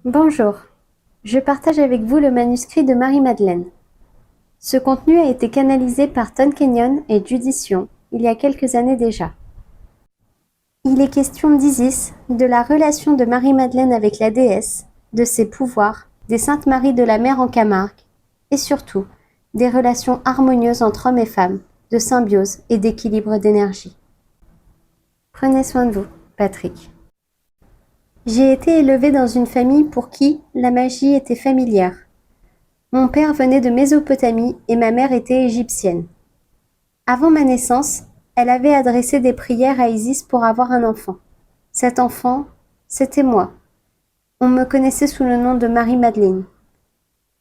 Bonjour, je partage avec vous le manuscrit de Marie-Madeleine. Ce contenu a été canalisé par Ton Kenyon et Judy Sion il y a quelques années déjà. Il est question d'Isis, de la relation de Marie-Madeleine avec la déesse, de ses pouvoirs, des Saintes Maries de la Mer en Camargue, et surtout, des relations harmonieuses entre hommes et femmes, de symbiose et d'équilibre d'énergie. Prenez soin de vous, Patrick. J'ai été élevée dans une famille pour qui la magie était familière. Mon père venait de Mésopotamie et ma mère était égyptienne. Avant ma naissance, elle avait adressé des prières à Isis pour avoir un enfant. Cet enfant, c'était moi. On me connaissait sous le nom de Marie-Madeleine.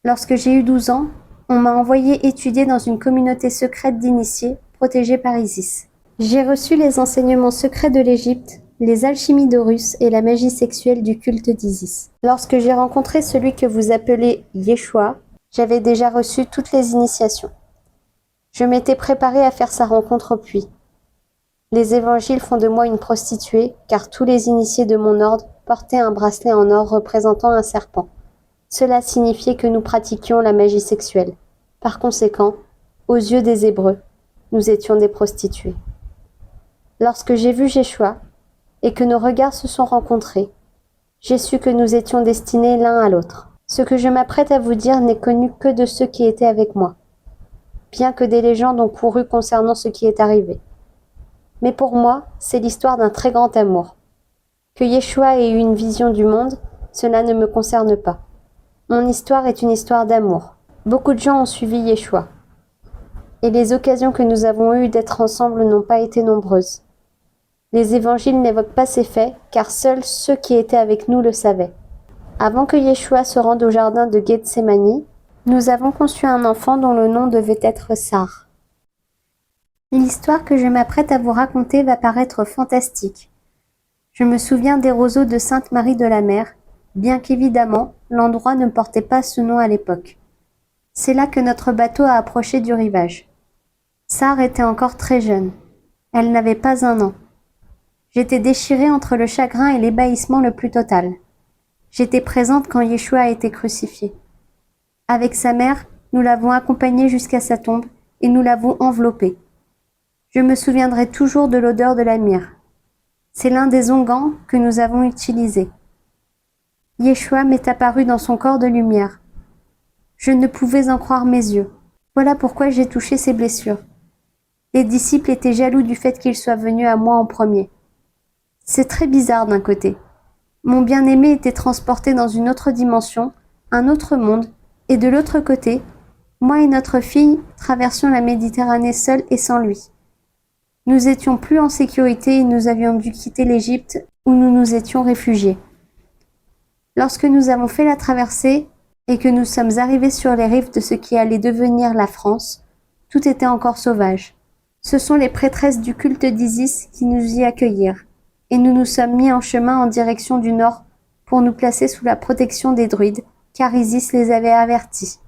Lorsque j'ai eu 12 ans, on m'a envoyée étudier dans une communauté secrète d'initiés protégée par Isis. J'ai reçu les enseignements secrets de l'Égypte, les alchimies d'Horus et la magie sexuelle du culte d'Isis. Lorsque j'ai rencontré celui que vous appelez Yeshua, j'avais déjà reçu toutes les initiations. Je m'étais préparée à faire sa rencontre au puits. Les évangiles font de moi une prostituée, car tous les initiés de mon ordre portaient un bracelet en or représentant un serpent. Cela signifiait que nous pratiquions la magie sexuelle. Par conséquent, aux yeux des Hébreux, nous étions des prostituées. Lorsque j'ai vu Yeshua, et que nos regards se sont rencontrés, j'ai su que nous étions destinés l'un à l'autre. Ce que je m'apprête à vous dire n'est connu que de ceux qui étaient avec moi, bien que des légendes ont couru concernant ce qui est arrivé. Mais pour moi, c'est l'histoire d'un très grand amour. Que Yeshua ait eu une vision du monde, cela ne me concerne pas. Mon histoire est une histoire d'amour. Beaucoup de gens ont suivi Yeshua. Et les occasions que nous avons eues d'être ensemble n'ont pas été nombreuses. Les évangiles n'évoquent pas ces faits, car seuls ceux qui étaient avec nous le savaient. Avant que Yeshua se rende au jardin de Gethsémani, nous avons conçu un enfant dont le nom devait être Sar. L'histoire que je m'apprête à vous raconter va paraître fantastique. Je me souviens des roseaux de Sainte Marie de la Mer, bien qu'évidemment, l'endroit ne portait pas ce nom à l'époque. C'est là que notre bateau a approché du rivage. Sar était encore très jeune. Elle n'avait pas un an. J'étais déchirée entre le chagrin et l'ébahissement le plus total. J'étais présente quand Yeshua a été crucifié. Avec sa mère, nous l'avons accompagné jusqu'à sa tombe et nous l'avons enveloppé. Je me souviendrai toujours de l'odeur de la myrrhe. C'est l'un des onguents que nous avons utilisés. Yeshua m'est apparu dans son corps de lumière. Je ne pouvais en croire mes yeux. Voilà pourquoi j'ai touché ses blessures. Les disciples étaient jaloux du fait qu'il soit venu à moi en premier. C'est très bizarre d'un côté. Mon bien-aimé était transporté dans une autre dimension, un autre monde, et de l'autre côté, moi et notre fille traversions la Méditerranée seuls et sans lui. Nous étions plus en sécurité et nous avions dû quitter l'Égypte où nous nous étions réfugiés. Lorsque nous avons fait la traversée et que nous sommes arrivés sur les rives de ce qui allait devenir la France, tout était encore sauvage. Ce sont les prêtresses du culte d'Isis qui nous y accueillirent, et nous nous sommes mis en chemin en direction du nord pour nous placer sous la protection des druides, car Isis les avait avertis.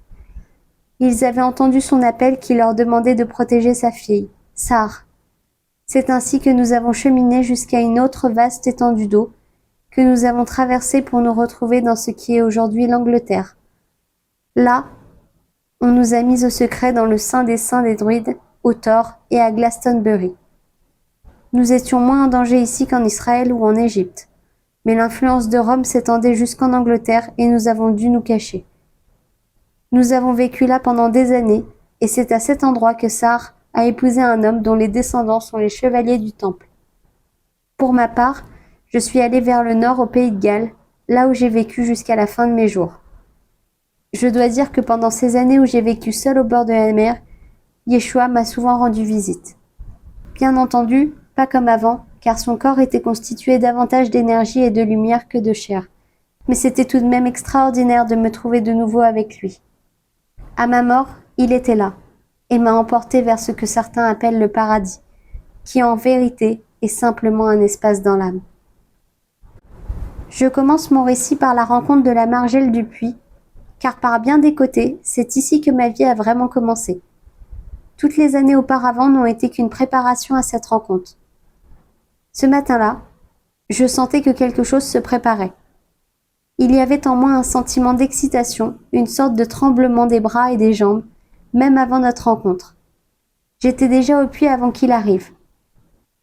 Ils avaient entendu son appel qui leur demandait de protéger sa fille, Sar. C'est ainsi que nous avons cheminé jusqu'à une autre vaste étendue d'eau, que nous avons traversée pour nous retrouver dans ce qui est aujourd'hui l'Angleterre. Là, on nous a mis au secret dans le sein des druides, au Thor et à Glastonbury. Nous étions moins en danger ici qu'en Israël ou en Égypte. Mais l'influence de Rome s'étendait jusqu'en Angleterre et nous avons dû nous cacher. Nous avons vécu là pendant des années et c'est à cet endroit que Sar a épousé un homme dont les descendants sont les chevaliers du Temple. Pour ma part, je suis allée vers le nord au pays de Galles, là où j'ai vécu jusqu'à la fin de mes jours. Je dois dire que pendant ces années où j'ai vécu seule au bord de la mer, Yeshua m'a souvent rendu visite. Bien entendu, pas comme avant, car son corps était constitué davantage d'énergie et de lumière que de chair. Mais c'était tout de même extraordinaire de me trouver de nouveau avec lui. À ma mort, il était là, et m'a emporté vers ce que certains appellent le paradis, qui en vérité est simplement un espace dans l'âme. Je commence mon récit par la rencontre de la margelle du puits, car par bien des côtés, c'est ici que ma vie a vraiment commencé. Toutes les années auparavant n'ont été qu'une préparation à cette rencontre. Ce matin-là, je sentais que quelque chose se préparait. Il y avait en moi un sentiment d'excitation, une sorte de tremblement des bras et des jambes, même avant notre rencontre. J'étais déjà au puits avant qu'il arrive.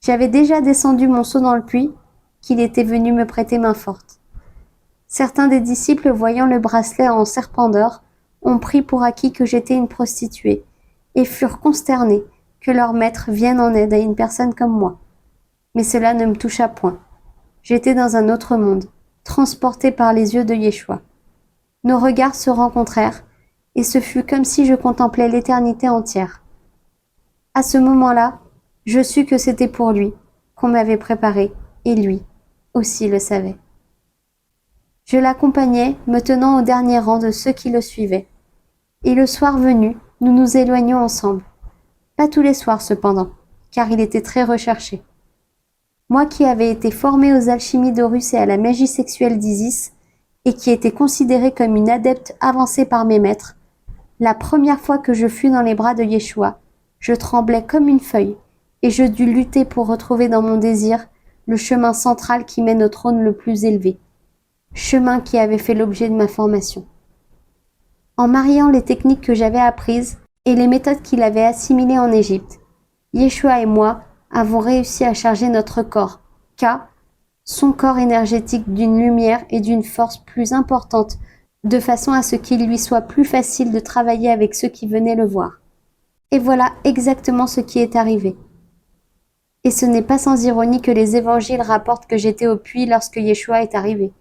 J'avais déjà descendu mon seau dans le puits, qu'il était venu me prêter main forte. Certains des disciples, voyant le bracelet en serpent d'or, ont pris pour acquis que j'étais une prostituée, et furent consternés que leur maître vienne en aide à une personne comme moi. Mais cela ne me toucha point. J'étais dans un autre monde, transporté par les yeux de Yeshua. Nos regards se rencontrèrent, et ce fut comme si je contemplais l'éternité entière. À ce moment-là, je sus que c'était pour lui qu'on m'avait préparé, et lui aussi le savait. Je l'accompagnais, me tenant au dernier rang de ceux qui le suivaient. Et le soir venu, nous nous éloignions ensemble. Pas tous les soirs cependant, car il était très recherché. Moi qui avais été formée aux alchimies d'Horus et à la magie sexuelle d'Isis, et qui étais considérée comme une adepte avancée par mes maîtres, la première fois que je fus dans les bras de Yeshua, je tremblais comme une feuille, et je dus lutter pour retrouver dans mon désir le chemin central qui mène au trône le plus élevé, chemin qui avait fait l'objet de ma formation. En mariant les techniques que j'avais apprises et les méthodes qu'il avait assimilées en Égypte, Yeshua et moi avons réussi à charger notre corps, Ka, son corps énergétique d'une lumière et d'une force plus importante, de façon à ce qu'il lui soit plus facile de travailler avec ceux qui venaient le voir. Et voilà exactement ce qui est arrivé. Et ce n'est pas sans ironie que les évangiles rapportent que j'étais au puits lorsque Yeshua est arrivé.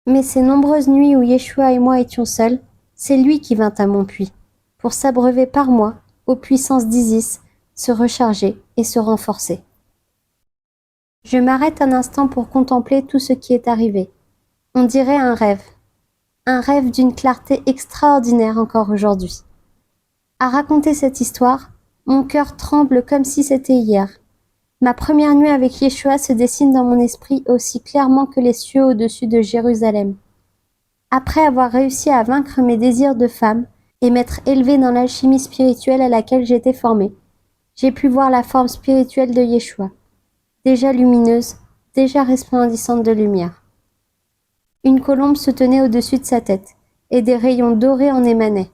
Mais ces nombreuses nuits où Yeshua et moi étions seuls, c'est lui qui vint à mon puits, pour s'abreuver par moi aux puissances d'Isis, se recharger et se renforcer. Je m'arrête un instant pour contempler tout ce qui est arrivé. On dirait un rêve d'une clarté extraordinaire encore aujourd'hui. À raconter cette histoire, mon cœur tremble comme si c'était hier. Ma première nuit avec Yeshua se dessine dans mon esprit aussi clairement que les cieux au-dessus de Jérusalem. Après avoir réussi à vaincre mes désirs de femme et m'être élevée dans l'alchimie spirituelle à laquelle j'étais formée, j'ai pu voir la forme spirituelle de Yeshua, déjà lumineuse, déjà resplendissante de lumière. Une colombe se tenait au-dessus de sa tête, et des rayons dorés en émanaient.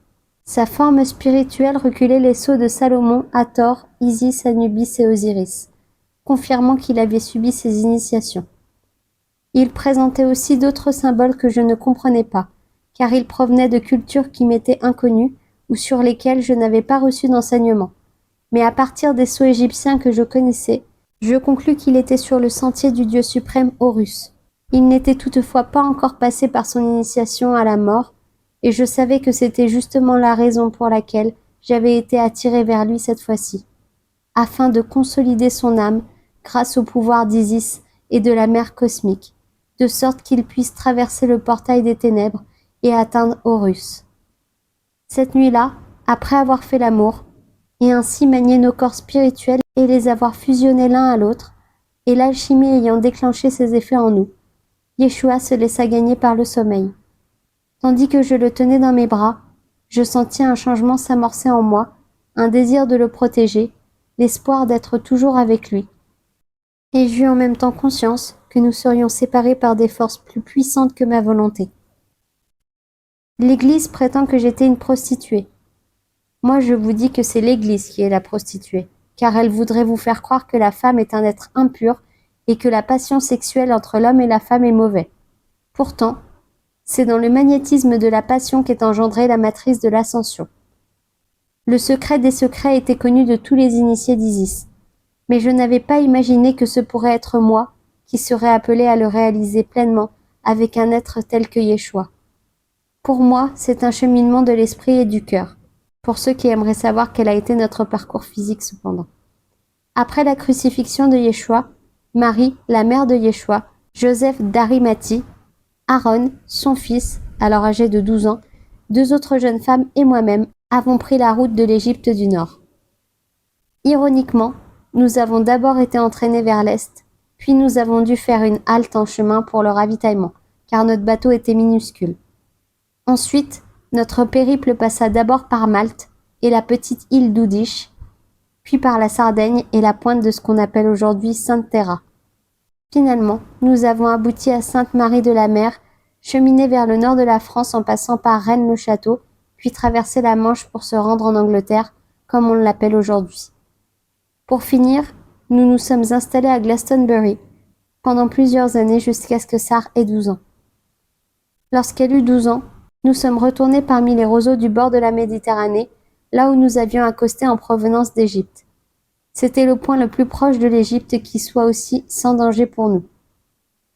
Sa forme spirituelle reculait les sceaux de Salomon, Hathor, Isis, Anubis et Osiris, confirmant qu'il avait subi ces initiations. Il présentait aussi d'autres symboles que je ne comprenais pas, car ils provenaient de cultures qui m'étaient inconnues ou sur lesquelles je n'avais pas reçu d'enseignement. Mais à partir des sceaux égyptiens que je connaissais, je conclus qu'il était sur le sentier du dieu suprême Horus. Il n'était toutefois pas encore passé par son initiation à la mort, et je savais que c'était justement la raison pour laquelle j'avais été attiré vers lui cette fois-ci, afin de consolider son âme grâce au pouvoir d'Isis et de la mer cosmique, de sorte qu'il puisse traverser le portail des ténèbres et atteindre Horus. Cette nuit-là, après avoir fait l'amour, et ainsi manier nos corps spirituels et les avoir fusionnés l'un à l'autre, et l'alchimie ayant déclenché ses effets en nous, Yeshua se laissa gagner par le sommeil. Tandis que je le tenais dans mes bras, je sentis un changement s'amorcer en moi, un désir de le protéger, l'espoir d'être toujours avec lui. Et j'eus en même temps conscience que nous serions séparés par des forces plus puissantes que ma volonté. L'Église prétend que j'étais une prostituée. Moi, je vous dis que c'est l'Église qui est la prostituée, car elle voudrait vous faire croire que la femme est un être impur et que la passion sexuelle entre l'homme et la femme est mauvais. Pourtant, c'est dans le magnétisme de la passion qu'est engendrée la matrice de l'ascension. Le secret des secrets était connu de tous les initiés d'Isis, mais je n'avais pas imaginé que ce pourrait être moi qui serais appelé à le réaliser pleinement avec un être tel que Yeshua. Pour moi, c'est un cheminement de l'esprit et du cœur, pour ceux qui aimeraient savoir quel a été notre parcours physique cependant. Après la crucifixion de Yeshua, Marie, la mère de Yeshua, Joseph d'Arimathie, Aaron, son fils, alors âgé de 12 ans, 2 autres jeunes femmes et moi-même avons pris la route de l'Égypte du Nord. Ironiquement, nous avons d'abord été entraînés vers l'est, puis nous avons dû faire une halte en chemin pour le ravitaillement, car notre bateau était minuscule. Ensuite, notre périple passa d'abord par Malte et la petite île d'Oudiche, puis par la Sardaigne et la pointe de ce qu'on appelle aujourd'hui Sainte Terra. Finalement, nous avons abouti à Sainte-Marie de la Mer, cheminer vers le nord de la France en passant par Rennes-le-Château, puis traverser la Manche pour se rendre en Angleterre, comme on l'appelle aujourd'hui. Pour finir, nous nous sommes installés à Glastonbury pendant plusieurs années jusqu'à ce que Sarah ait 12 ans. Lorsqu'elle eut 12 ans, nous sommes retournés parmi les roseaux du bord de la Méditerranée, là où nous avions accosté en provenance d'Égypte. C'était le point le plus proche de l'Égypte qui soit aussi sans danger pour nous.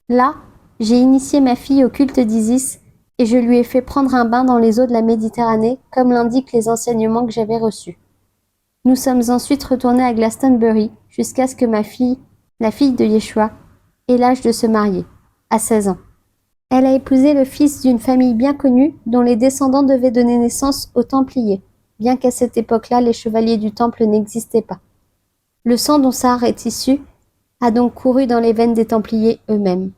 Là, j'ai initié ma fille au culte d'Isis et je lui ai fait prendre un bain dans les eaux de la Méditerranée, comme l'indiquent les enseignements que j'avais reçus. Nous sommes ensuite retournés à Glastonbury jusqu'à ce que ma fille, la fille de Yeshua, ait l'âge de se marier, à 16 ans. Elle a épousé le fils d'une famille bien connue dont les descendants devaient donner naissance aux Templiers, bien qu'à cette époque-là les chevaliers du Temple n'existaient pas. Le sang dont Sarah est issue a donc couru dans les veines des Templiers eux-mêmes.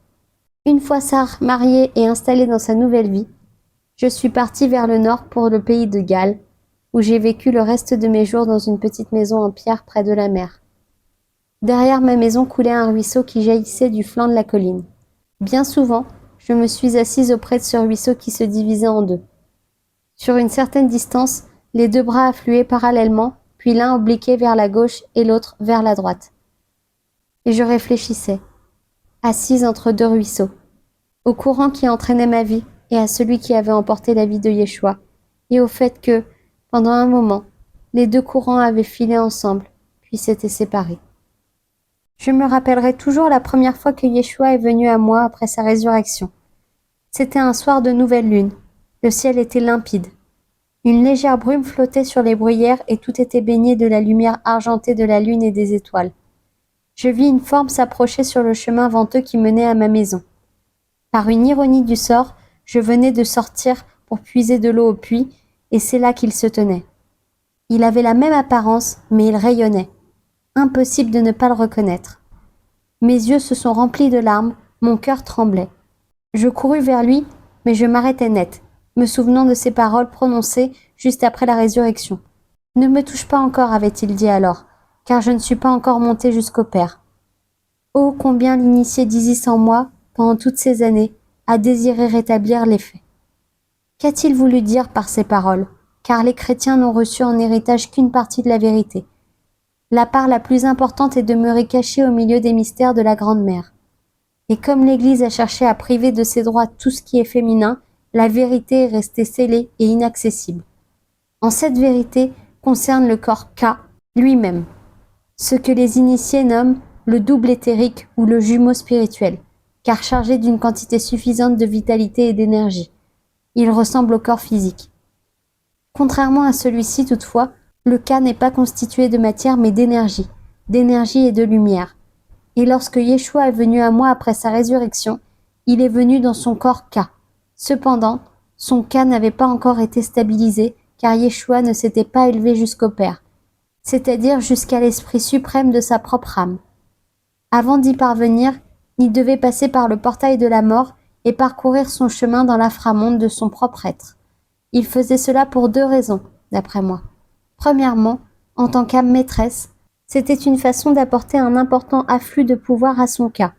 Une fois Sarah mariée et installée dans sa nouvelle vie, je suis partie vers le nord pour le pays de Galles, où j'ai vécu le reste de mes jours dans une petite maison en pierre près de la mer. Derrière ma maison coulait un ruisseau qui jaillissait du flanc de la colline. Bien souvent, je me suis assise auprès de ce ruisseau qui se divisait en deux. Sur une certaine distance, les deux bras affluaient parallèlement, puis l'un obliquait vers la gauche et l'autre vers la droite. Et je réfléchissais, assise entre deux ruisseaux, au courant qui entraînait ma vie et à celui qui avait emporté la vie de Yeshua, et au fait que, pendant un moment, les deux courants avaient filé ensemble, puis s'étaient séparés. Je me rappellerai toujours la première fois que Yeshua est venu à moi après sa résurrection. C'était un soir de nouvelle lune. Le ciel était limpide. Une légère brume flottait sur les bruyères et tout était baigné de la lumière argentée de la lune et des étoiles. Je vis une forme s'approcher sur le chemin venteux qui menait à ma maison. Par une ironie du sort, je venais de sortir pour puiser de l'eau au puits, et c'est là qu'il se tenait. Il avait la même apparence, mais il rayonnait. Impossible de ne pas le reconnaître. Mes yeux se sont remplis de larmes, mon cœur tremblait. Je courus vers lui, mais je m'arrêtai net, me souvenant de ses paroles prononcées juste après la résurrection. « Ne me touche pas encore, avait-il dit alors, car je ne suis pas encore monté jusqu'au Père. Oh, combien l'initié d'Isis en moi, pendant toutes ces années, a désiré rétablir les faits. Qu'a-t-il voulu dire par ces paroles? Car les chrétiens n'ont reçu en héritage qu'une partie de la vérité. La part la plus importante est demeurée cachée au milieu des mystères de la Grande Mère. Et comme l'Église a cherché à priver de ses droits tout ce qui est féminin, la vérité est restée scellée et inaccessible. En cette vérité concerne le corps K lui-même, ce que les initiés nomment le double éthérique ou le jumeau spirituel, car chargé d'une quantité suffisante de vitalité et d'énergie. Il ressemble au corps physique. Contrairement à celui-ci toutefois, le K n'est pas constitué de matière mais d'énergie et de lumière. Et lorsque Yeshua est venu à moi après sa résurrection, il est venu dans son corps K. Cependant, son K n'avait pas encore été stabilisé car Yeshua ne s'était pas élevé jusqu'au Père, c'est-à-dire jusqu'à l'esprit suprême de sa propre âme. Avant d'y parvenir, il devait passer par le portail de la mort et parcourir son chemin dans l'inframonde de son propre être. Il faisait cela pour deux raisons, d'après moi. Premièrement, en tant qu'âme maîtresse, c'était une façon d'apporter un important afflux de pouvoir à son cas.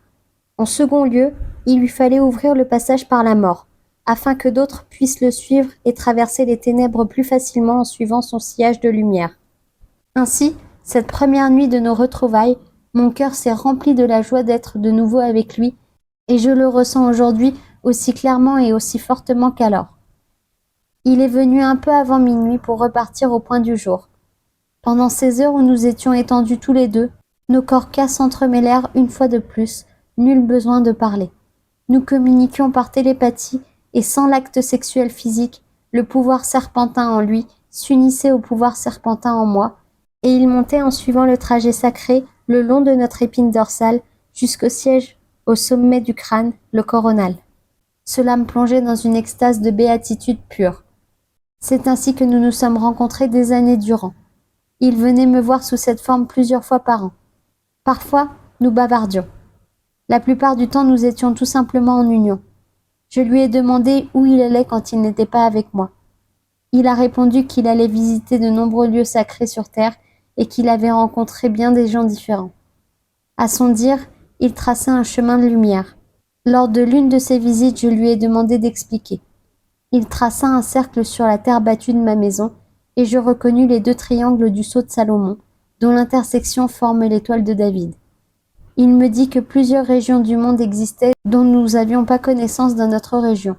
En second lieu, il lui fallait ouvrir le passage par la mort, afin que d'autres puissent le suivre et traverser les ténèbres plus facilement en suivant son sillage de lumière. Ainsi, cette première nuit de nos retrouvailles, mon cœur s'est rempli de la joie d'être de nouveau avec lui, et je le ressens aujourd'hui aussi clairement et aussi fortement qu'alors. Il est venu un peu avant minuit pour repartir au point du jour. Pendant ces heures où nous étions étendus tous les deux, nos corps K s'entremêlèrent une fois de plus, nul besoin de parler. Nous communiquions par télépathie et sans l'acte sexuel physique, le pouvoir serpentin en lui s'unissait au pouvoir serpentin en moi, et il montait en suivant le trajet sacré le long de notre épine dorsale jusqu'au siège au sommet du crâne, le coronal. Cela me plongeait dans une extase de béatitude pure. C'est ainsi que nous nous sommes rencontrés des années durant. Il venait me voir sous cette forme plusieurs fois par an. Parfois, nous bavardions. La plupart du temps, nous étions tout simplement en union. Je lui ai demandé où il allait quand il n'était pas avec moi. Il a répondu qu'il allait visiter de nombreux lieux sacrés sur terre et qu'il avait rencontré bien des gens différents. À son dire, il traçait un chemin de lumière. Lors de l'une de ses visites, je lui ai demandé d'expliquer. Il traça un cercle sur la terre battue de ma maison, et je reconnus les 2 triangles du sceau de Salomon, dont l'intersection forme l'étoile de David. Il me dit que plusieurs régions du monde existaient dont nous n'avions pas connaissance dans notre région.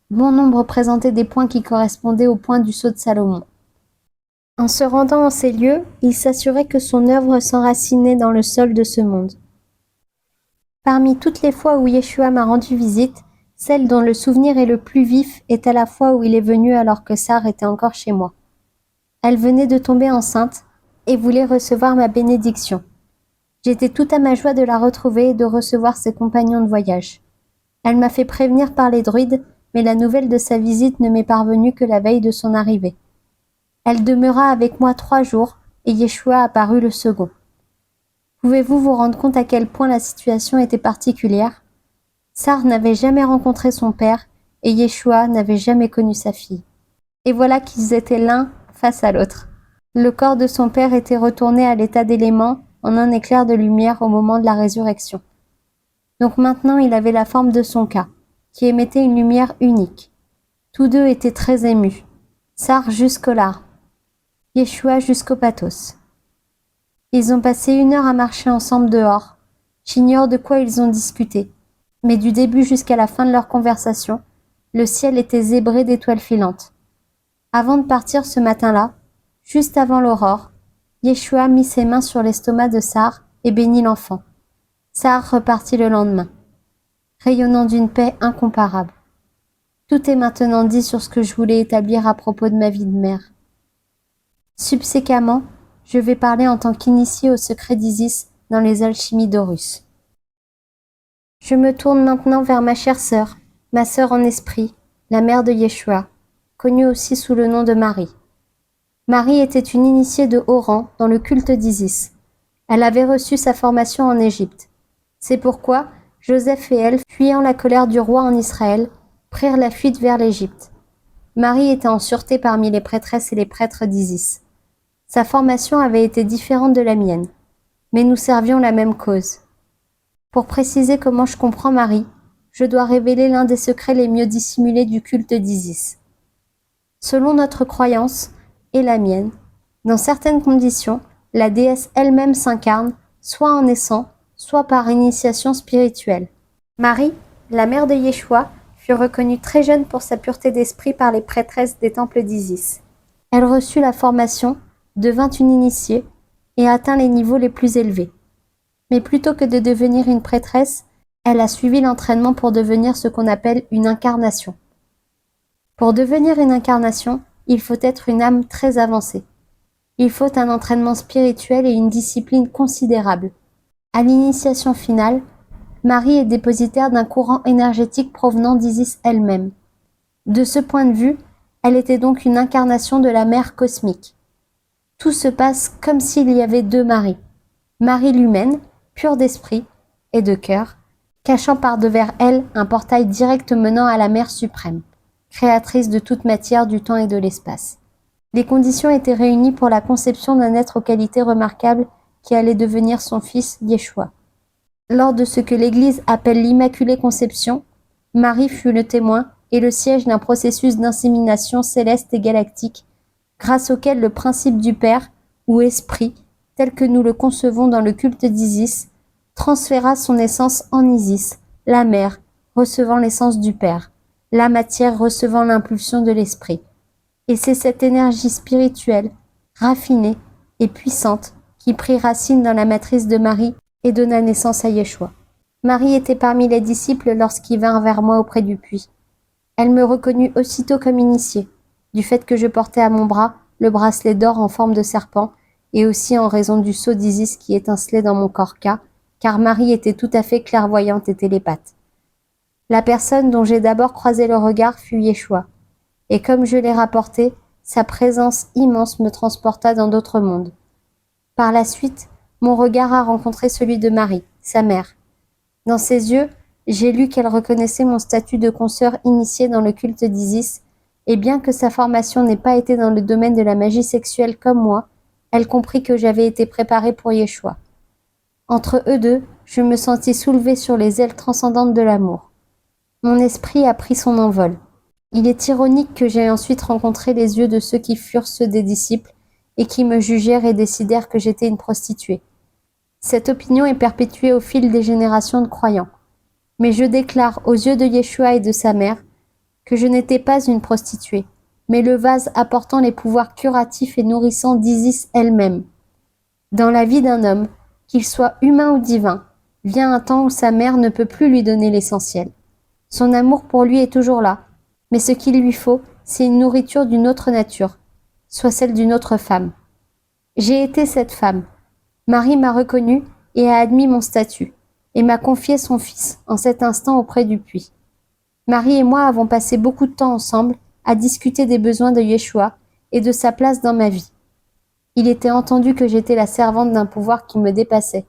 Bon nombre présentaient des points qui correspondaient aux points du sceau de Salomon. En se rendant en ces lieux, il s'assurait que son œuvre s'enracinait dans le sol de ce monde. Parmi toutes les fois où Yeshua m'a rendu visite, celle dont le souvenir est le plus vif est à la fois où il est venu alors que Sarah était encore chez moi. Elle venait de tomber enceinte et voulait recevoir ma bénédiction. J'étais tout à ma joie de la retrouver et de recevoir ses compagnons de voyage. Elle m'a fait prévenir par les druides, mais la nouvelle de sa visite ne m'est parvenue que la veille de son arrivée. Elle demeura avec moi 3 jours, et Yeshua apparut le second. Pouvez-vous vous rendre compte à quel point la situation était particulière? Sarah n'avait jamais rencontré son père, et Yeshua n'avait jamais connu sa fille. Et voilà qu'ils étaient l'un face à l'autre. Le corps de son père était retourné à l'état d'élément en un éclair de lumière au moment de la résurrection. Donc maintenant il avait la forme de son cas, qui émettait une lumière unique. Tous deux étaient très émus. Sarah jusqu'aux larmes, Yeshua jusqu'au pathos. Ils ont passé 1 heure à marcher ensemble dehors. J'ignore de quoi ils ont discuté, mais du début jusqu'à la fin de leur conversation, le ciel était zébré d'étoiles filantes. Avant de partir ce matin-là, juste avant l'aurore, Yeshua mit ses mains sur l'estomac de Sarah et bénit l'enfant. Sarah repartit le lendemain, rayonnant d'une paix incomparable. Tout est maintenant dit sur ce que je voulais établir à propos de ma vie de mère. Subséquemment, je vais parler en tant qu'initié au secret d'Isis dans les alchimies d'Horus. Je me tourne maintenant vers ma chère sœur, ma sœur en esprit, la mère de Yeshua, connue aussi sous le nom de Marie. Marie était une initiée de haut rang dans le culte d'Isis. Elle avait reçu sa formation en Égypte. C'est pourquoi Joseph et elle, fuyant la colère du roi en Israël, prirent la fuite vers l'Égypte. Marie était en sûreté parmi les prêtresses et les prêtres d'Isis. Sa formation avait été différente de la mienne, mais nous servions la même cause. Pour préciser comment je comprends Marie, je dois révéler l'un des secrets les mieux dissimulés du culte d'Isis. Selon notre croyance, et la mienne, dans certaines conditions, la déesse elle-même s'incarne, soit en naissant, soit par initiation spirituelle. Marie, la mère de Yeshua, fut reconnue très jeune pour sa pureté d'esprit par les prêtresses des temples d'Isis. Elle reçut la formation, devint une initiée et atteint les niveaux les plus élevés. Mais plutôt que de devenir une prêtresse, elle a suivi l'entraînement pour devenir ce qu'on appelle une incarnation. Pour devenir une incarnation, il faut être une âme très avancée. Il faut un entraînement spirituel et une discipline considérable. À l'initiation finale, Marie est dépositaire d'un courant énergétique provenant d'Isis elle-même. De ce point de vue, elle était donc une incarnation de la mère cosmique. Tout se passe comme s'il y avait 2 Maries. Marie l'humaine, pure d'esprit et de cœur, cachant par devers elle un portail direct menant à la mère suprême, créatrice de toute matière, du temps et de l'espace. Les conditions étaient réunies pour la conception d'un être aux qualités remarquables qui allait devenir son fils Yeshua. Lors de ce que l'Église appelle l'Immaculée Conception, Marie fut le témoin et le siège d'un processus d'insémination céleste et galactique, grâce auquel le principe du Père, ou Esprit, tel que nous le concevons dans le culte d'Isis, transféra son essence en Isis, la mère, recevant l'essence du Père, la matière recevant l'impulsion de l'Esprit. Et c'est cette énergie spirituelle, raffinée et puissante, qui prit racine dans la matrice de Marie et donna naissance à Yeshua. Marie était parmi les disciples lorsqu'ils vinrent vers moi auprès du puits. Elle me reconnut aussitôt comme initiée, du fait que je portais à mon bras le bracelet d'or en forme de serpent, et aussi en raison du sceau d'Isis qui étincelait dans mon corps-cas, car Marie était tout à fait clairvoyante et télépathe. La personne dont j'ai d'abord croisé le regard fut Yeshua, et comme je l'ai rapporté, sa présence immense me transporta dans d'autres mondes. Par la suite, mon regard a rencontré celui de Marie, sa mère. Dans ses yeux, j'ai lu qu'elle reconnaissait mon statut de consoeur initiée dans le culte d'Isis, et bien que sa formation n'ait pas été dans le domaine de la magie sexuelle comme moi, elle comprit que j'avais été préparée pour Yeshua. Entre eux deux, je me sentis soulevée sur les ailes transcendantes de l'amour. Mon esprit a pris son envol. Il est ironique que j'aie ensuite rencontré les yeux de ceux qui furent ceux des disciples et qui me jugèrent et décidèrent que j'étais une prostituée. Cette opinion est perpétuée au fil des générations de croyants. Mais je déclare aux yeux de Yeshua et de sa mère que je n'étais pas une prostituée, mais le vase apportant les pouvoirs curatifs et nourrissants d'Isis elle-même. Dans la vie d'un homme, qu'il soit humain ou divin, vient un temps où sa mère ne peut plus lui donner l'essentiel. Son amour pour lui est toujours là, mais ce qu'il lui faut, c'est une nourriture d'une autre nature, soit celle d'une autre femme. J'ai été cette femme. Marie m'a reconnue et a admis mon statut, et m'a confié son fils en cet instant auprès du puits. Marie et moi avons passé beaucoup de temps ensemble à discuter des besoins de Yeshua et de sa place dans ma vie. Il était entendu que j'étais la servante d'un pouvoir qui me dépassait.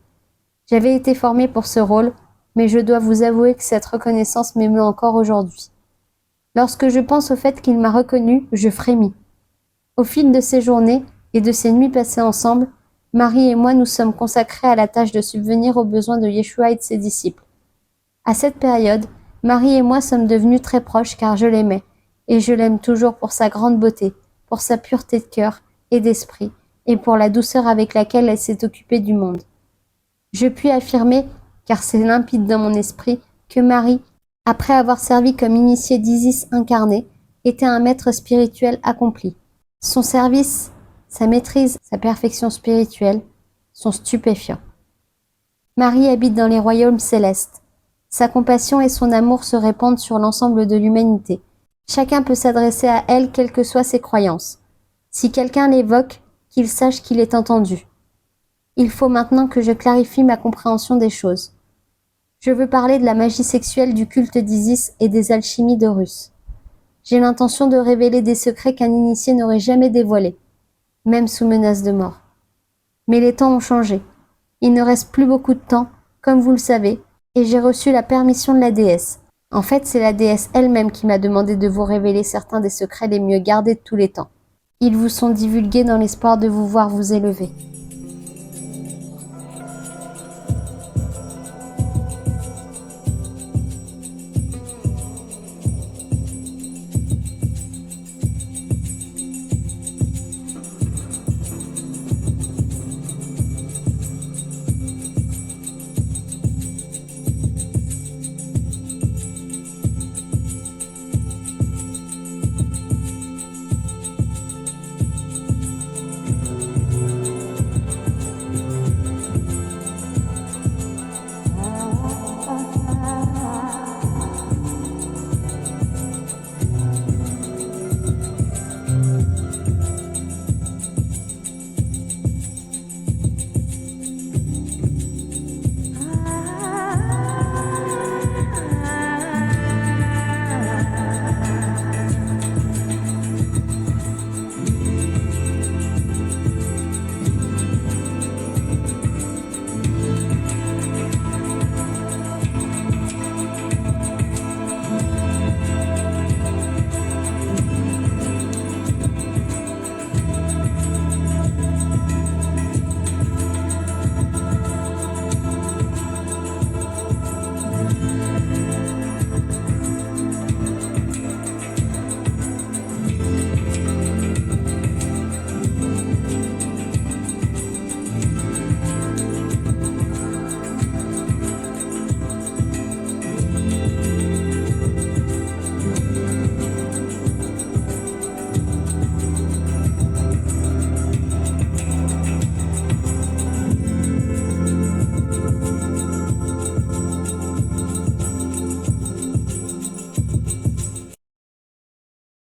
J'avais été formée pour ce rôle, mais je dois vous avouer que cette reconnaissance m'émeut encore aujourd'hui. Lorsque je pense au fait qu'il m'a reconnue, je frémis. Au fil de ces journées et de ces nuits passées ensemble, Marie et moi nous sommes consacrés à la tâche de subvenir aux besoins de Yeshua et de ses disciples. À cette période, Marie et moi sommes devenus très proches car je l'aimais, et je l'aime toujours pour sa grande beauté, pour sa pureté de cœur et d'esprit, et pour la douceur avec laquelle elle s'est occupée du monde. Je puis affirmer, car c'est limpide dans mon esprit, que Marie, après avoir servi comme initiée d'Isis incarnée, était un maître spirituel accompli. Son service, sa maîtrise, sa perfection spirituelle sont stupéfiants. Marie habite dans les royaumes célestes. Sa compassion et son amour se répandent sur l'ensemble de l'humanité. Chacun peut s'adresser à elle, quelles que soient ses croyances. Si quelqu'un l'évoque, qu'il sache qu'il est entendu. Il faut maintenant que je clarifie ma compréhension des choses. Je veux parler de la magie sexuelle du culte d'Isis et des alchimies d'Horus. J'ai l'intention de révéler des secrets qu'un initié n'aurait jamais dévoilés, même sous menace de mort. Mais les temps ont changé. Il ne reste plus beaucoup de temps, comme vous le savez, et j'ai reçu la permission de la déesse. En fait, c'est la déesse elle-même qui m'a demandé de vous révéler certains des secrets les mieux gardés de tous les temps. Ils vous sont divulgués dans l'espoir de vous voir vous élever.